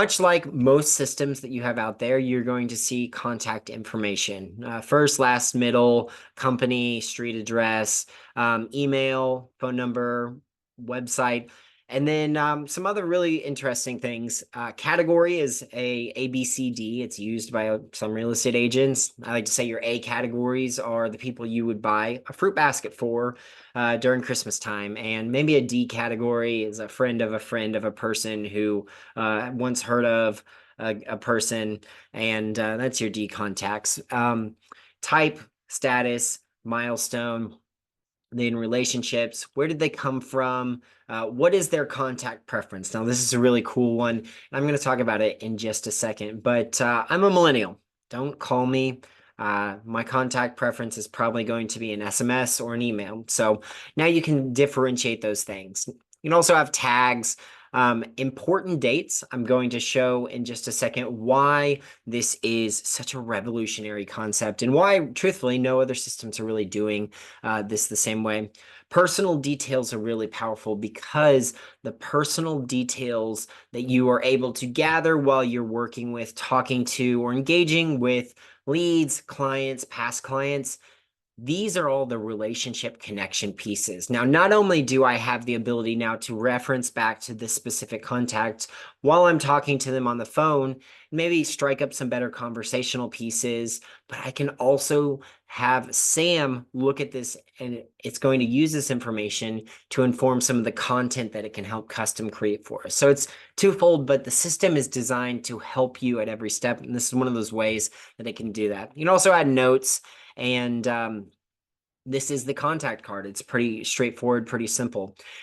Much like most systems that you have out there, you're going to see contact information. First, last, middle, company, street address, email, phone number, website, and then some other really interesting things. Category is a ABCD. It's used by some real estate agents. I like to say your A categories are the people you would buy a fruit basket for during Christmas time. And maybe a D category is a friend of a friend of a person who once heard of a person, and that's your D contacts. Type, status, milestone, then relationships. Where did they come from? What is their contact preference? Now, this is a really cool one. And I'm going to talk about it in just a second, but I'm a millennial. Don't call me. My contact preference is probably going to be an SMS or an email. So now you can differentiate those things. You can also have tags, important dates. I'm going to show in just a second why this is such a revolutionary concept and why, truthfully, no other systems are really doing this the same way. Personal details are really powerful because the personal details that you are able to gather while you're working with, talking to, or engaging with leads, clients, past clients, these are all the relationship connection pieces. Now, not only do I have the ability now to reference back to this specific contact while I'm talking to them on the phone, maybe strike up some better conversational pieces, but I can also have Sam look at this and it's going to use this information to inform some of the content that it can help custom create for us. So it's twofold, but the system is designed to help you at every step. And this is one of those ways that it can do that. You can also add notes. And this is the contact card. It's pretty straightforward, pretty simple.